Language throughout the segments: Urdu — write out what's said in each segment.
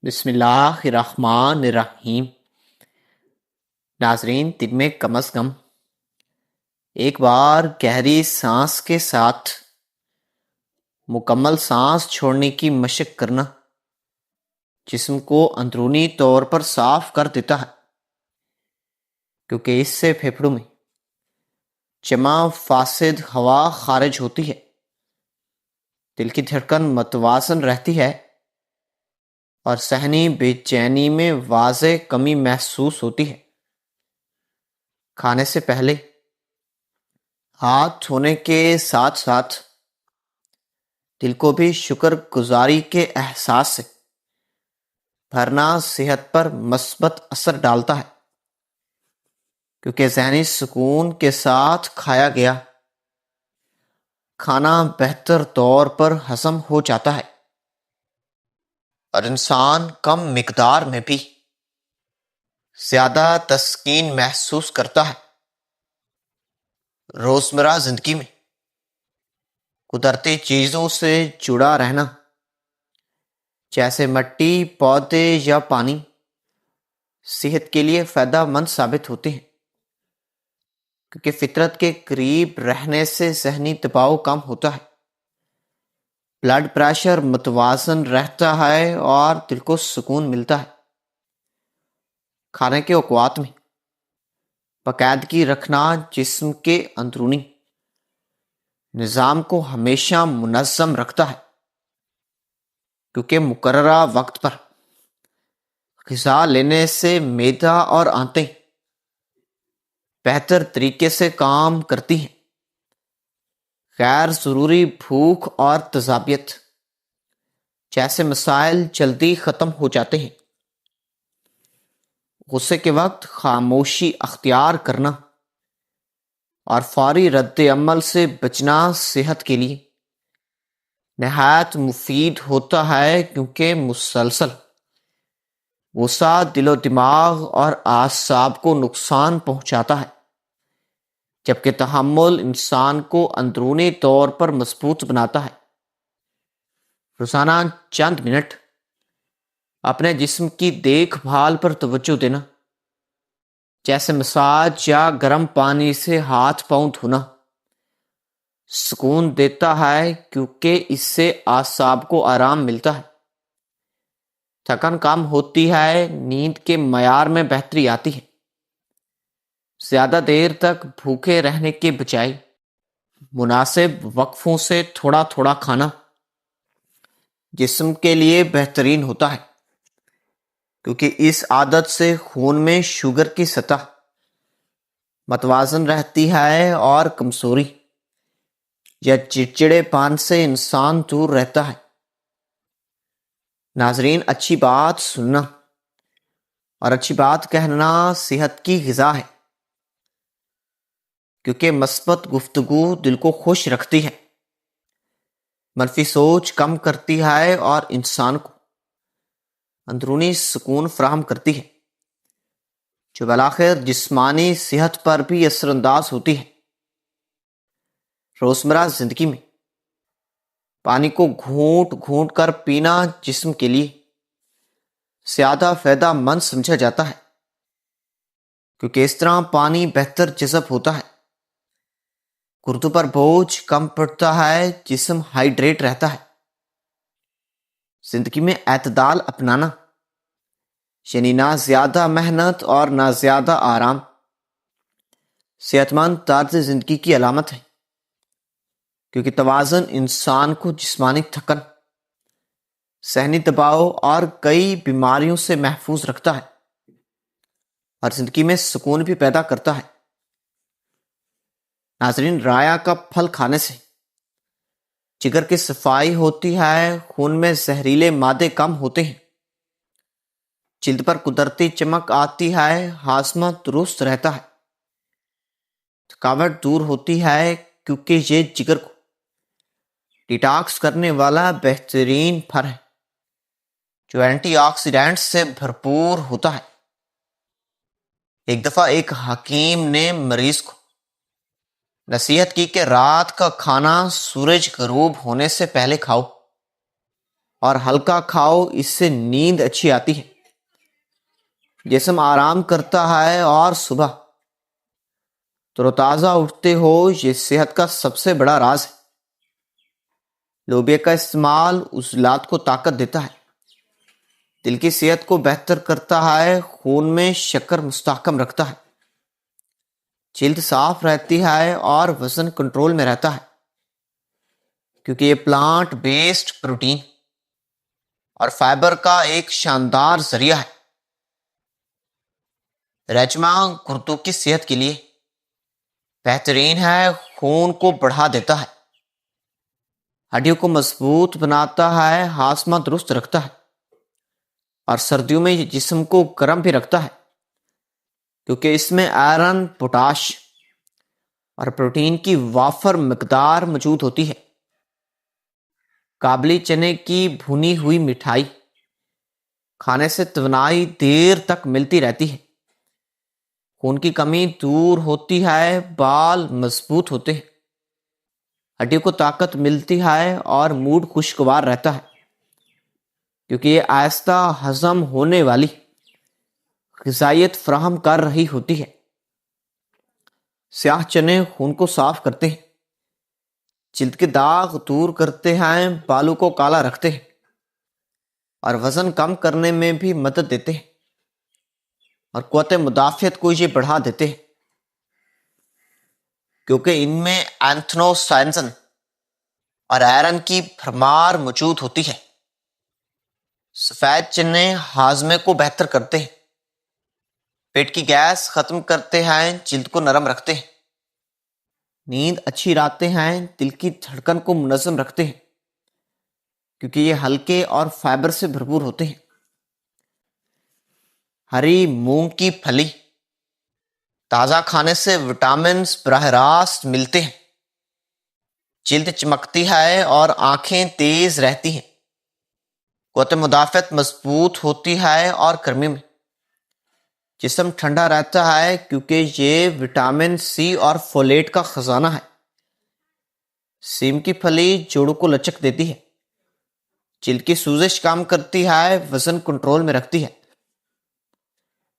بسم اللہ الرحمن الرحیم۔ ناظرین، دن میں کم از کم ایک بار گہری سانس کے ساتھ مکمل سانس چھوڑنے کی مشق کرنا جسم کو اندرونی طور پر صاف کر دیتا ہے، کیونکہ اس سے پھیپھڑوں میں جمع فاسد ہوا خارج ہوتی ہے، دل کی دھڑکن متوازن رہتی ہے اور ذہنی بے چینی میں واضح کمی محسوس ہوتی ہے۔ کھانے سے پہلے ہاتھ دھونے کے ساتھ ساتھ دل کو بھی شکر گزاری کے احساس سے بھرنا صحت پر مثبت اثر ڈالتا ہے، کیونکہ ذہنی سکون کے ساتھ کھایا گیا کھانا بہتر طور پر ہضم ہو جاتا ہے اور انسان کم مقدار میں بھی زیادہ تسکین محسوس کرتا ہے۔ روزمرہ زندگی میں قدرتی چیزوں سے جڑا رہنا، جیسے مٹی، پودے یا پانی، صحت کے لیے فائدہ مند ثابت ہوتے ہیں، کیونکہ فطرت کے قریب رہنے سے ذہنی دباؤ کم ہوتا ہے، بلڈ پریشر متوازن رہتا ہے اور دل کو سکون ملتا ہے۔ کھانے کے اوقات میں باقاعدگی رکھنا جسم کے اندرونی نظام کو ہمیشہ منظم رکھتا ہے، کیونکہ مقررہ وقت پر غذا لینے سے معدہ اور آنتیں بہتر طریقے سے کام کرتی ہیں۔ غیر ضروری بھوک اور تذابیت جیسے مسائل جلدی ختم ہو جاتے ہیں۔ غصے کے وقت خاموشی اختیار کرنا اور فوری رد عمل سے بچنا صحت کے لیے نہایت مفید ہوتا ہے، کیونکہ مسلسل غصہ دل و دماغ اور اعصاب کو نقصان پہنچاتا ہے، جبکہ تحمل انسان کو اندرونی طور پر مضبوط بناتا ہے۔ روزانہ چند منٹ اپنے جسم کی دیکھ بھال پر توجہ دینا، جیسے مساج یا گرم پانی سے ہاتھ پاؤں دھونا، سکون دیتا ہے، کیونکہ اس سے اعصاب کو آرام ملتا ہے، تھکن کم ہوتی ہے، نیند کے معیار میں بہتری آتی ہے۔ زیادہ دیر تک بھوکے رہنے کے بجائے مناسب وقفوں سے تھوڑا تھوڑا کھانا جسم کے لیے بہترین ہوتا ہے، کیونکہ اس عادت سے خون میں شوگر کی سطح متوازن رہتی ہے اور کمزوری یا چڑچڑے پان سے انسان دور رہتا ہے۔ ناظرین، اچھی بات سننا اور اچھی بات کہنا صحت کی غذا ہے، کیونکہ مثبت گفتگو دل کو خوش رکھتی ہے، منفی سوچ کم کرتی ہے اور انسان کو اندرونی سکون فراہم کرتی ہے، جو بالآخر جسمانی صحت پر بھی اثر انداز ہوتی ہے۔ روزمرہ زندگی میں پانی کو گھونٹ گھونٹ کر پینا جسم کے لیے زیادہ فائدہ مند سمجھا جاتا ہے، کیونکہ اس طرح پانی بہتر جذب ہوتا ہے، گردوں پر بوجھ کم پڑتا ہے، جسم ہائیڈریٹ رہتا ہے۔ زندگی میں اعتدال اپنانا، یعنی نہ زیادہ محنت اور نہ زیادہ آرام، صحت مند طرز زندگی کی علامت ہے، کیونکہ توازن انسان کو جسمانی تھکن، ذہنی دباؤ اور کئی بیماریوں سے محفوظ رکھتا ہے اور زندگی میں سکون بھی پیدا کرتا ہے۔ ناظرین، رایا کا پھل کھانے سے جگر کی صفائی ہوتی ہے، خون میں زہریلے مادے کم ہوتے ہیں، جلد پر قدرتی چمک آتی ہے، ہاضمہ درست رہتا ہے، تھکاوٹ دور ہوتی ہے، کیونکہ یہ جگر کو ڈیٹاکس کرنے والا بہترین پھل ہے جو اینٹی آکسیڈینٹ سے بھرپور ہوتا ہے۔ ایک دفعہ ایک حکیم نے مریض کو نصیحت کی کہ رات کا کھانا سورج غروب ہونے سے پہلے کھاؤ اور ہلکا کھاؤ، اس سے نیند اچھی آتی ہے، جسم آرام کرتا ہے اور صبح تر و تازہ اٹھتے ہو۔ یہ صحت کا سب سے بڑا راز ہے۔ لوبیا کا استعمال عضلات کو طاقت دیتا ہے، دل کی صحت کو بہتر کرتا ہے، خون میں شکر مستحکم رکھتا ہے، جلد صاف رہتی ہے اور وزن کنٹرول میں رہتا ہے، کیونکہ یہ پلانٹ بیسڈ پروٹین اور فائبر کا ایک شاندار ذریعہ ہے۔ رجما گردوں کی صحت کے لیے بہترین ہے، خون کو بڑھا دیتا ہے، ہڈیوں کو مضبوط بناتا ہے، ہاضمہ درست رکھتا ہے، اور سردیوں میں یہ جسم کو گرم بھی رکھتا ہے، کیونکہ اس میں آئرن، پوٹاش اور پروٹین کی وافر مقدار موجود ہوتی ہے۔ کابلی چنے کی بھنی ہوئی مٹھائی کھانے سے توانائی دیر تک ملتی رہتی ہے، خون کی کمی دور ہوتی ہے، بال مضبوط ہوتے ہیں، ہڈیوں کو طاقت ملتی ہے اور موڈ خوشگوار رہتا ہے، کیونکہ یہ آہستہ ہضم ہونے والی غذائیت فراہم کر رہی ہوتی ہے۔ سیاہ چنے خون کو صاف کرتے ہیں، جلد کے داغ دور کرتے ہیں، بالوں کو کالا رکھتے ہیں، اور وزن کم کرنے میں بھی مدد دیتے ہیں، اور قوت مدافعت کو یہ بڑھا دیتے ہیں، کیونکہ ان میں اینتھنوسائنزن اور آئرن کی بھرمار موجود ہوتی ہے۔ سفید چنے ہاضمے کو بہتر کرتے ہیں، پیٹ کی گیس ختم کرتے ہیں، جلد کو نرم رکھتے ہیں، نیند اچھی لاتے ہیں، دل کی دھڑکن کو منظم رکھتے ہیں، کیونکہ یہ ہلکے اور فائبر سے بھرپور ہوتے ہیں۔ ہری مونگ کی پھلی تازہ کھانے سے وٹامنز براہ راست ملتے ہیں، جلد چمکتی ہے اور آنکھیں تیز رہتی ہیں، قوت مدافعت مضبوط ہوتی ہے، اور گرمی میں جسم ٹھنڈا رہتا ہے، کیونکہ یہ وٹامن سی اور فولیٹ کا خزانہ ہے۔ سیم کی پھلی جوڑوں کو لچک دیتی ہے، جلد کی سوزش کم کرتی ہے، وزن کنٹرول میں رکھتی ہے،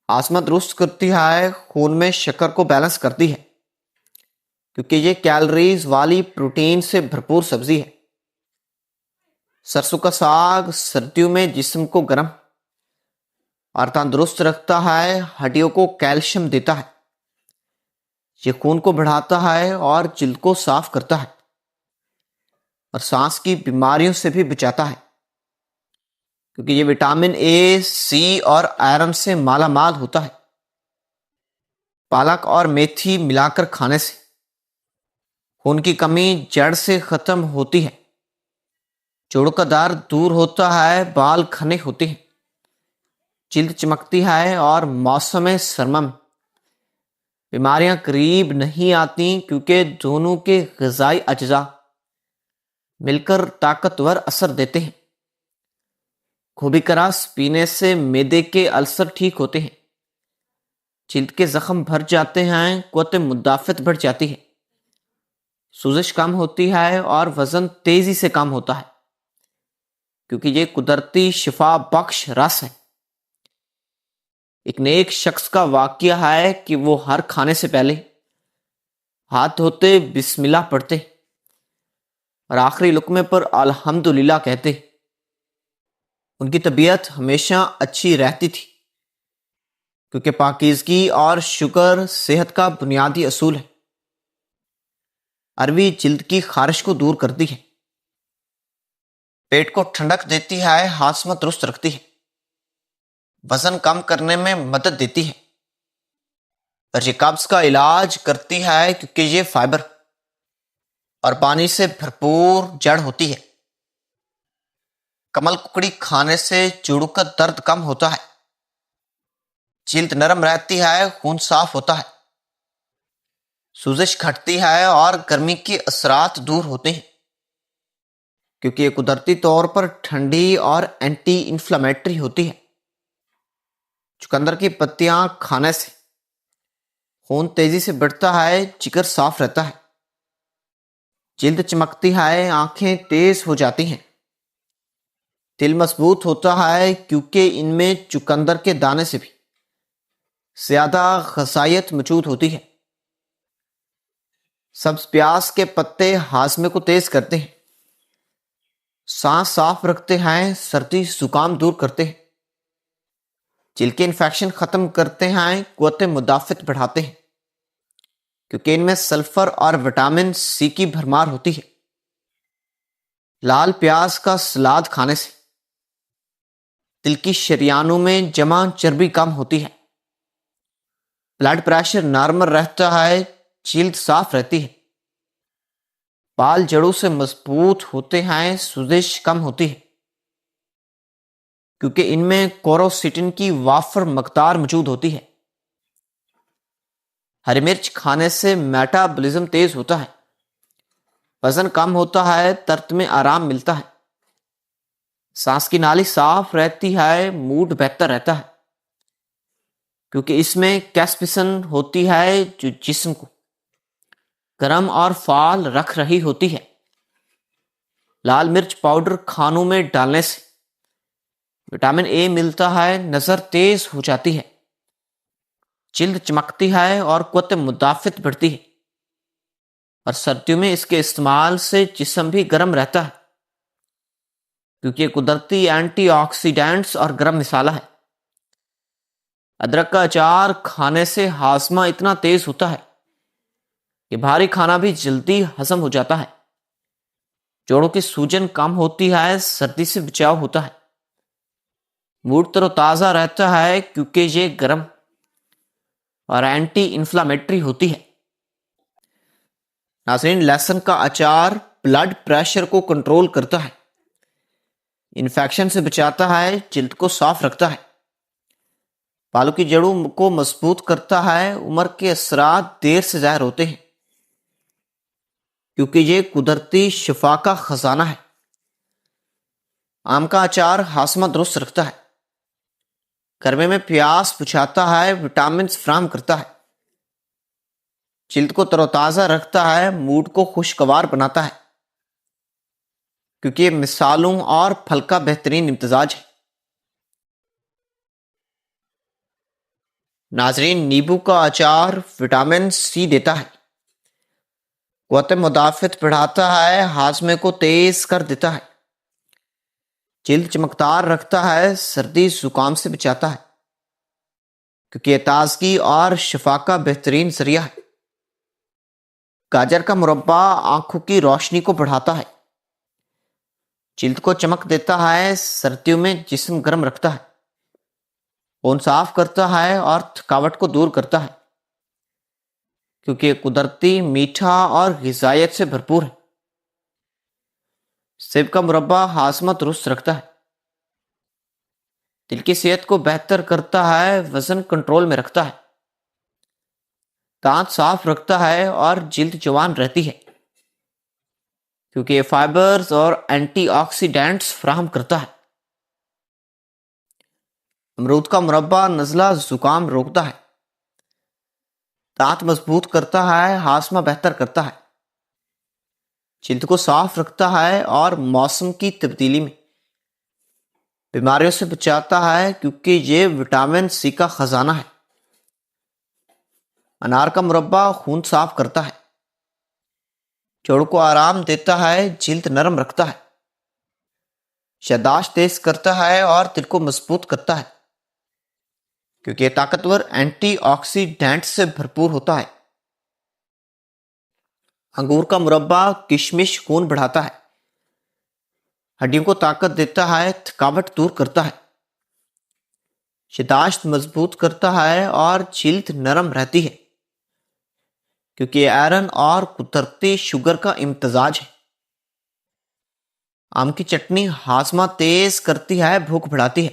ہاضمہ درست کرتی ہے، خون میں شکر کو بیلنس کرتی ہے، کیونکہ یہ کیلوریز والی پروٹین سے بھرپور سبزی ہے۔ سرسوں کا ساگ سردیوں میں جسم کو گرم اور تندرست رکھتا ہے، ہڈیوں کو کیلشیم دیتا ہے، یہ خون کو بڑھاتا ہے اور جلد کو صاف کرتا ہے، اور سانس کی بیماریوں سے بھی بچاتا ہے، کیونکہ یہ وٹامن اے، سی اور آئرن سے مالا مال ہوتا ہے۔ پالک اور میتھی ملا کر کھانے سے خون کی کمی جڑ سے ختم ہوتی ہے، جوڑوں کا درد دور ہوتا ہے، بال گھنے ہوتے ہیں، جلد چمکتی ہے، اور موسم سرما میں بیماریاں قریب نہیں آتی، کیونکہ دونوں کے غذائی اجزاء مل کر طاقتور اثر دیتے ہیں۔ گوبھی کا رس پینے سے معدے کے السر ٹھیک ہوتے ہیں، جلد کے زخم بھر جاتے ہیں، قوت مدافعت بڑھ جاتی ہے، سوزش کم ہوتی ہے، اور وزن تیزی سے کم ہوتا ہے، کیونکہ یہ قدرتی شفا بخش رس ہے۔ ایک نیک شخص کا واقعہ ہے کہ وہ ہر کھانے سے پہلے ہاتھ دھوتے، بسم اللہ پڑھتے، اور آخری لقمے پر الحمدللہ کہتے۔ ان کی طبیعت ہمیشہ اچھی رہتی تھی، کیونکہ پاکیزگی اور شکر صحت کا بنیادی اصول ہے۔ عربی جلد کی خارش کو دور کرتی ہے، پیٹ کو ٹھنڈک دیتی ہے، ہاضمہ درست رکھتی ہے، وزن کم کرنے میں مدد دیتی ہے، اور یہ قبض کا علاج کرتی ہے، کیونکہ یہ فائبر اور پانی سے بھرپور جڑ ہوتی ہے۔ کمل ککڑی کھانے سے جوڑوں کا درد کم ہوتا ہے، جلد نرم رہتی ہے، خون صاف ہوتا ہے، سوزش گھٹتی ہے، اور گرمی کے اثرات دور ہوتے ہیں، کیونکہ یہ قدرتی طور پر ٹھنڈی اور اینٹی انفلیمیٹری ہوتی ہے۔ چقندر کی پتیاں کھانے سے خون تیزی سے بڑھتا ہے، جگر صاف رہتا ہے، جلد چمکتی ہے، آنکھیں تیز ہو جاتی ہیں، دل مضبوط ہوتا ہے کیونکہ ان میں چقندر کے دانے سے بھی زیادہ غذائیت موجود ہوتی ہے۔ سبز پیاز کے پتے ہاضمے کو تیز کرتے ہیں، سانس صاف رکھتے ہیں، سردی زکام دور کرتے ہیں، جلد کے انفیکشن ختم کرتے ہیں، قوت مدافعت بڑھاتے ہیں کیونکہ ان میں سلفر اور وٹامن سی کی بھرمار ہوتی ہے۔ لال پیاز کا سلاد کھانے سے دل کی شریانوں میں جمع چربی کم ہوتی ہے، بلڈ پریشر نارمل رہتا ہے، جلد صاف رہتی ہے، بال جڑوں سے مضبوط ہوتے ہیں، سوزش کم ہوتی ہے کیونکہ ان میں کوروسٹین کی وافر مقدار موجود ہوتی ہے۔ ہری مرچ کھانے سے میٹابولزم تیز ہوتا ہے، وزن کم ہوتا ہے، درد میں آرام ملتا ہے، سانس کی نالی صاف رہتی ہے، موڈ بہتر رہتا ہے کیونکہ اس میں کیسپسن ہوتی ہے جو جسم کو گرم اور فعال رکھ رہی ہوتی ہے۔ لال مرچ پاؤڈر کھانوں میں ڈالنے سے وٹامن اے ملتا ہے، نظر تیز ہو جاتی ہے، جلد چمکتی ہے اور قوت مدافعت بڑھتی ہے، اور سردیوں میں اس کے استعمال سے جسم بھی گرم رہتا ہے کیونکہ یہ قدرتی اینٹی آکسیڈینٹس اور گرم مسالہ ہے۔ ادرک کا اچار کھانے سے ہاضمہ اتنا تیز ہوتا ہے کہ بھاری کھانا بھی جلدی ہضم ہو جاتا ہے، جوڑوں کی سوجن کم ہوتی ہے، سردی سے بچاؤ ہوتا ہے، موڈ تر و تازہ رہتا ہے کیونکہ یہ گرم اور اینٹی انفلامیٹری ہوتی ہے۔ ناظرین، لہسن کا اچار بلڈ پریشر کو کنٹرول کرتا ہے، انفیکشن سے بچاتا ہے، جلد کو صاف رکھتا ہے، بالوں کی جڑوں کو مضبوط کرتا ہے، عمر کے اثرات دیر سے ظاہر ہوتے ہیں کیونکہ یہ قدرتی شفا کا خزانہ ہے۔ آم کا اچار ہاضمہ درست رکھتا ہے، گرمی میں پیاس بجھاتا ہے، وٹامنز فراہم کرتا ہے، جلد کو تر و تازہ رکھتا ہے، موڈ کو خوشگوار بناتا ہے کیونکہ یہ مثالوں اور پھل کا بہترین امتزاج ہے۔ ناظرین، نیبو کا اچار وٹامن سی دیتا ہے، قوت مدافعت بڑھاتا ہے، ہاضمے کو تیز کر دیتا ہے، جلد چمکدار رکھتا ہے، سردی زکام سے بچاتا ہے کیونکہ یہ تازگی اور شفا کا بہترین ذریعہ ہے۔ گاجر کا مربع آنکھوں کی روشنی کو بڑھاتا ہے، جلد کو چمک دیتا ہے، سردیوں میں جسم گرم رکھتا ہے، خون صاف کرتا ہے اور تھکاوٹ کو دور کرتا ہے کیونکہ یہ قدرتی میٹھا اور غذائیت سے بھرپور ہے۔ سیب کا مربع ہاضمہ درست رکھتا ہے، دل کی صحت کو بہتر کرتا ہے، وزن کنٹرول میں رکھتا ہے، دانت صاف رکھتا ہے اور جلد جوان رہتی ہے کیونکہ یہ فائبرز اور اینٹی آکسیڈینٹس فراہم کرتا ہے۔ امرود کا مربع نزلہ زکام روکتا ہے، دانت مضبوط کرتا ہے، ہاضمہ بہتر کرتا ہے، جلد کو صاف رکھتا ہے اور موسم کی تبدیلی میں بیماریوں سے بچاتا ہے کیونکہ یہ وٹامن سی کا خزانہ ہے۔ انار کا مربع خون صاف کرتا ہے، جوڑوں کو آرام دیتا ہے، جلد نرم رکھتا ہے، یادداشت تیز کرتا ہے اور دل کو مضبوط کرتا ہے کیونکہ یہ طاقتور اینٹی آکسیڈینٹ سے بھرپور ہوتا ہے۔ انگور کا مربع کشمش خون بڑھاتا ہے، ہڈیوں کو طاقت دیتا ہے، تھکاوٹ دور کرتا ہے، یادداشت مضبوط کرتا ہے اور جلد نرم رہتی ہے کیونکہ یہ آئرن اور قدرتی شوگر کا امتزاج ہے۔ آم کی چٹنی ہاضمہ تیز کرتی ہے، بھوک بڑھاتی ہے،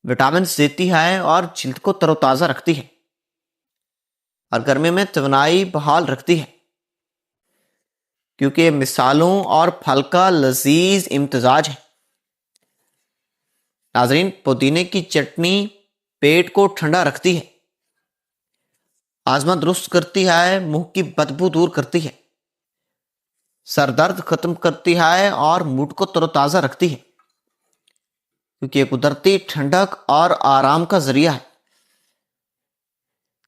وٹامنز دیتی ہے اور جلد کو تر و تازہ رکھتی ہے، اور گرمی میں توانائی بحال رکھتی ہے کیونکہ یہ مثالوں اور پھل کا لذیذ امتزاج ہے۔ ناظرین، پودینے کی چٹنی پیٹ کو ٹھنڈا رکھتی ہے، ہاضمہ درست کرتی ہے، منہ کی بدبو دور کرتی ہے، سر درد ختم کرتی ہے اور موڈ کو تر و تازہ رکھتی ہے۔ کیونکہ یہ قدرتی ٹھنڈک اور آرام کا ذریعہ ہے۔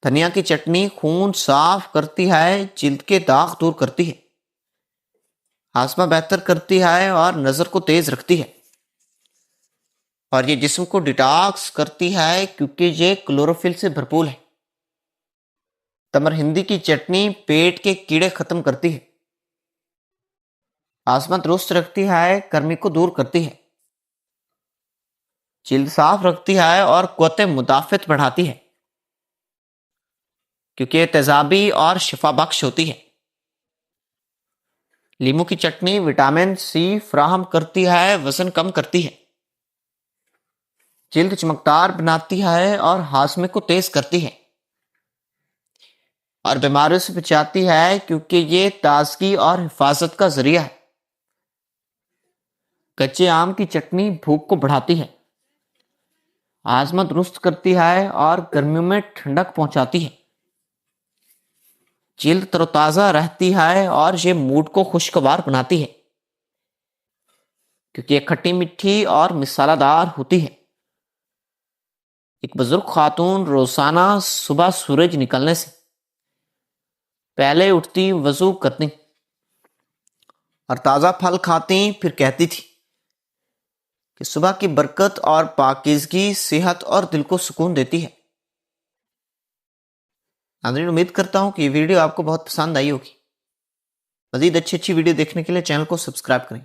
دھنیا کی چٹنی خون صاف کرتی ہے، جلد کے داغ دور کرتی ہے، ہاضمہ بہتر کرتی ہے اور نظر کو تیز رکھتی ہے، اور یہ جسم کو ڈیٹاکس کرتی ہے کیونکہ یہ کلوروفل سے بھرپور ہے۔ تمر ہندی کی چٹنی پیٹ کے کیڑے ختم کرتی ہے، ہاضمہ درست رکھتی ہے، گرمی کو دور کرتی ہے، جلد صاف رکھتی ہے اور قوت مدافعت بڑھاتی ہے کیونکہ یہ تیزابی اور شفا بخش ہوتی ہے۔ لیمو کی چٹنی وٹامن سی فراہم کرتی ہے، وزن کم کرتی ہے، جلد چمکدار بناتی ہے اور ہاضمے کو تیز کرتی ہے، اور بیماریوں سے بچاتی ہے کیونکہ یہ تازگی اور حفاظت کا ذریعہ ہے۔ کچے آم کی چٹنی بھوک کو بڑھاتی ہے، ہاضمہ درست کرتی ہے اور گرمیوں میں ٹھنڈک پہنچاتی ہے، جلد تر و تازہ رہتی ہے اور یہ موڈ کو خوشگوار بناتی ہے کیونکہ یہ کھٹی میٹھی اور مسالہ دار ہوتی ہے۔ ایک بزرگ خاتون روزانہ صبح سورج نکلنے سے پہلے اٹھتی، وضو کرتی اور تازہ پھل کھاتی، پھر کہتی تھی کہ صبح کی برکت اور پاکیزگی صحت اور دل کو سکون دیتی ہے۔ ناظرین، امید کرتا ہوں کہ یہ ویڈیو آپ کو بہت پسند آئی ہوگی۔ مزید اچھی ویڈیو دیکھنے کے لیے چینل کو سبسکرائب کریں۔